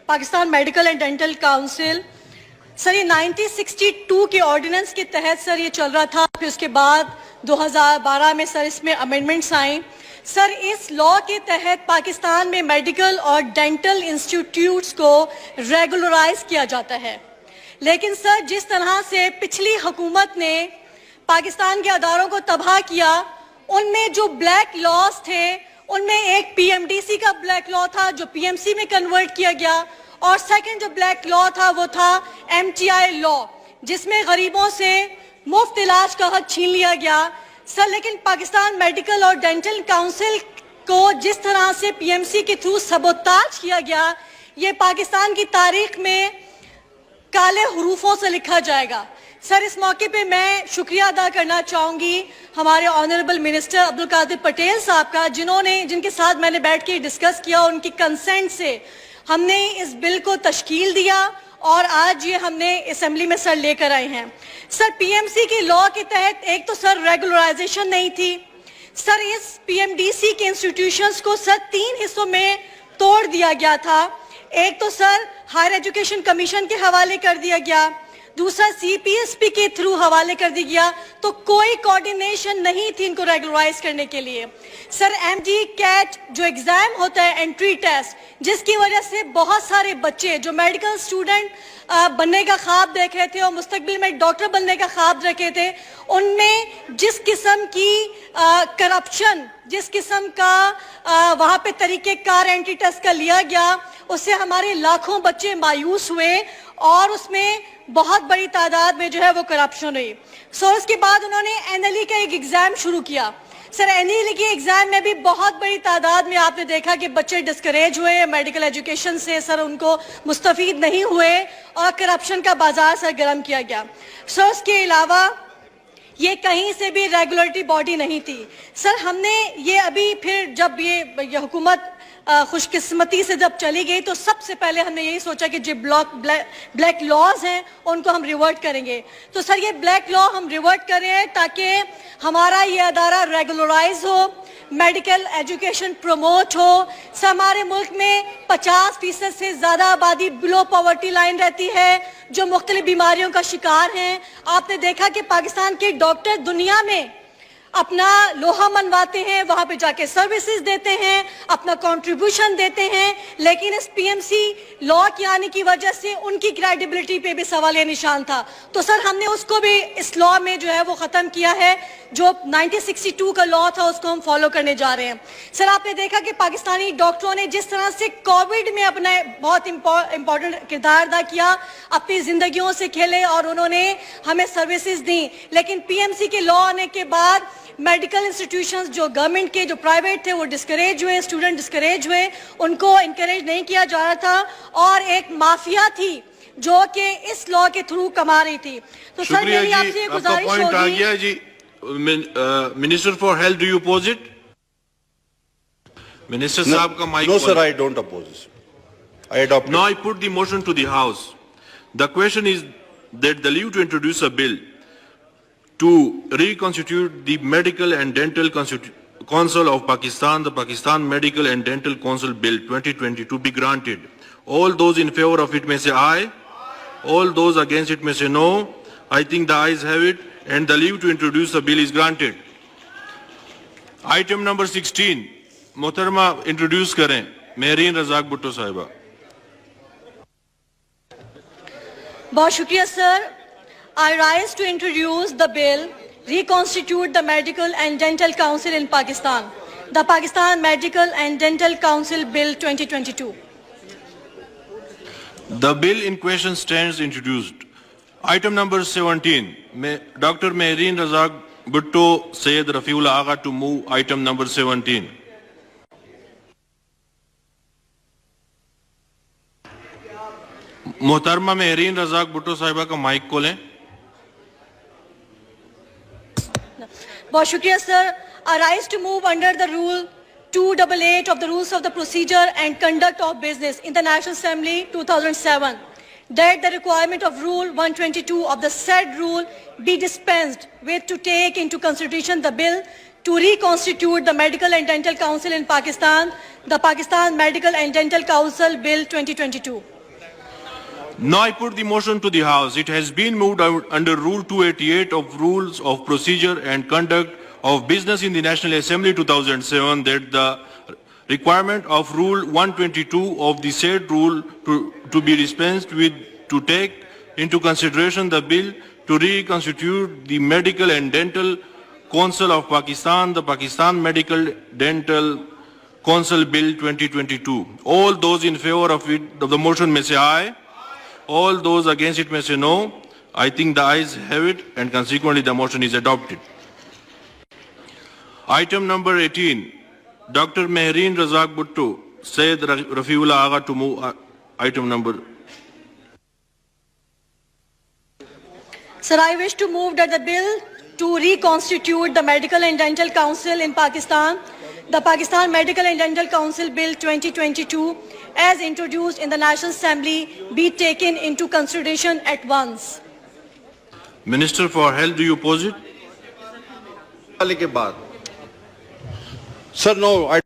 Pakistan medical and dental council. Sir یہ 1962 کے ordinance کے تحت سر یہ چل رہا تھا, پھر اس کے بعد 2012 میں سر اس میں امینڈمنٹس آئیں. سر اس لا کے تحت پاکستان میں میڈیکل اور ڈینٹل انسٹیٹیوٹس کو ریگولرائز کیا جاتا ہے. لیکن سر جس طرح سے پچھلی حکومت نے پاکستان کے اداروں کو تباہ کیا, ان میں جو بلیک لاز تھے ان میں ایک پی ایم ڈی سی کا بلیک لا تھا جو پی ایم سی میں کنورٹ کیا گیا, اور سیکنڈ جو بلیک لا تھا وہ تھا ایم ٹی آئی لا, جس میں غریبوں سے مفت علاج کا حق چھین لیا گیا. سر لیکن پاکستان میڈیکل اور ڈینٹل کاؤنسل کو جس طرح سے پی ایم سی کے تھرو سبوتاج کیا گیا, یہ پاکستان کی تاریخ میں کالے حروفوں سے لکھا جائے گا. سر اس موقع پہ میں شکریہ ادا کرنا چاہوں گی ہمارے آنریبل منسٹر عبدالقادر پٹیل صاحب کا, جن کے ساتھ میں نے بیٹھ کے ڈسکس کیا, اور ان کی کنسنٹ سے ہم نے اس بل کو تشکیل دیا اور آج یہ ہم نے اسمبلی میں سر لے کر آئے ہیں. سر پی ایم سی کے لا کے تحت ایک تو سر ریگولرائزیشن نہیں تھی. سر اس پی ایم ڈی سی کے انسٹیٹیوشنز کو سر 3 حصوں میں توڑ دیا گیا تھا. ایک تو سر ہائر ایجوکیشن کمیشن کے حوالے کر دیا گیا, دوسرا سی پی ایس پی کے تھرو حوالے کر دیا گیا, تو کوئی کوارڈینیشن نہیں تھی ان کو ریگولرائز کرنے کے لیے. سر ایم جی کیٹ جو ایگزام ہوتا ہے انٹری ٹیسٹ, جس کی وجہ سے بہت سارے بچے جو میڈیکل اسٹوڈنٹ بننے کا خواب دیکھ رہے تھے اور مستقبل میں ڈاکٹر بننے کا خواب رکھے تھے, ان میں جس قسم کی کرپشن, جس قسم کا وہاں پہ طریقہ کار انٹری ٹیسٹ کا لیا گیا, اس سے ہمارے لاکھوں بچے مایوس ہوئے اور اس میں بہت بڑی تعداد میں جو ہے وہ کرپشن ہوئی. سو اس کے بعد انہوں نے این ایل ای کا ایک ایگزام شروع کیا. سر این ایل ای کے ایگزام میں بھی بہت بڑی تعداد میں آپ نے دیکھا کہ بچے ڈسکریج ہوئے میڈیکل ایجوکیشن سے, سر ان کو مستفید نہیں ہوئے اور کرپشن کا بازار سر گرم کیا گیا. سو اس کے علاوہ یہ کہیں سے بھی ریگولیٹری باڈی نہیں تھی. سر ہم نے یہ ابھی پھر جب یہ حکومت خوش قسمتی سے جب چلی گئی تو سب سے پہلے ہم نے یہی سوچا کہ جو بلیک لاز ہیں ان کو ہم ریورٹ کریں گے. تو سر یہ بلیک لا ہم ریورٹ کریں تاکہ ہمارا یہ ادارہ ریگولرائز ہو, میڈیکل ایجوکیشن پروموٹ ہو. سر ہمارے ملک میں 50% سے زیادہ آبادی بلو پاورٹی لائن رہتی ہے جو مختلف بیماریوں کا شکار ہیں. آپ نے دیکھا کہ پاکستان کے ڈاکٹر دنیا میں اپنا لوہا منواتے ہیں, وہاں پہ جا کے سروسز دیتے ہیں, اپنا کنٹریبیوشن دیتے ہیں, لیکن اس پی ایم سی لا کے آنے کی وجہ سے ان کی کریڈیبلٹی پہ بھی سوالیہ نشان تھا. تو سر ہم نے اس کو بھی اس لا میں جو ہے وہ ختم کیا ہے, جو 1962 کا لا تھا اس کو ہم فالو کرنے جا رہے ہیں. سر آپ نے دیکھا کہ پاکستانی ڈاکٹروں نے جس طرح سے کووڈ میں اپنا بہت امپورٹنٹ کردار ادا کیا, اپنی زندگیوں سے کھیلے اور انہوں نے ہمیں سروسز دیں. لیکن پی ایم سی کے لا آنے کے بعد میڈیکل انسٹیٹیوشنز جو گورنمنٹ کے جو پرائیویٹ تھے وہ ڈسکریج ہوئے, اسٹوڈنٹ ڈسکریج ہوئے, ان کو انکریج نہیں کیا جا رہا تھا, اور ایک مافیا تھی جو کہ اس لا کے تھرو کما رہی تھی. تو سر میری آپ سے یہ گزارش ہوگی. Minister for health, do you oppose it? Minister صاحب کا mic. No sir, I don't oppose it. I adopt it. Now I put the motion to the House. The question is that the leave to introduce a bill to reconstitute the Medical and Dental Council of Pakistan, the Pakistan Medical and Dental Council Bill 2022 be granted. All those in favor of it may say aye. All those against it may say no. I think the ayes have it and the leave to introduce the bill is granted. Item number 16. Mohtarama introduce کریں مہرین رزاق بھٹو صاحبہ. بہت شکریہ سر. I rise to introduce the bill, reconstitute the Medical and Dental Council in Pakistan, the Pakistan Medical and Dental Council Bill 2022. The bill in question stands introduced. Item number 17. Dr. Mehreen Razak Bhutto Syed Rafiullah Agha to move item number 17. محترمہ مہرین رزاق بھٹو صاحبہ کا mic کھولیں. بہت شکریہ سر. I rise to move under the rule 288 of the rules of the procedure and conduct of business in the National Assembly 2007 that the requirement of rule 122 of the said rule be dispensed with to take into consideration the bill to reconstitute the Medical and Dental Council in Pakistan, the Pakistan Medical and Dental Council Bill 2022. Now I put the motion to the House. It has been moved out under Rule 288 of Rules of Procedure and Conduct of Business in the National Assembly 2007 that the requirement of Rule 122 of the said rule to be dispensed with to take into consideration the bill to reconstitute the Medical and Dental Council of Pakistan, the Pakistan Medical Dental Council Bill 2022. All those in favor of the motion may say aye. All those against it may say no. I think the ayes have it and consequently the motion is adopted. Item number 18. Dr. Mehreen Razak Bhutto, Syed Rafiullah Agha to move item number. Sir, I wish to move that the bill to reconstitute the Medical and Dental Council in Pakistan, the Pakistan Medical and Dental Council Bill 2022, as introduced in the National Assembly, be taken into consideration at once. Minister for Health, do you oppose it? Sir, no, I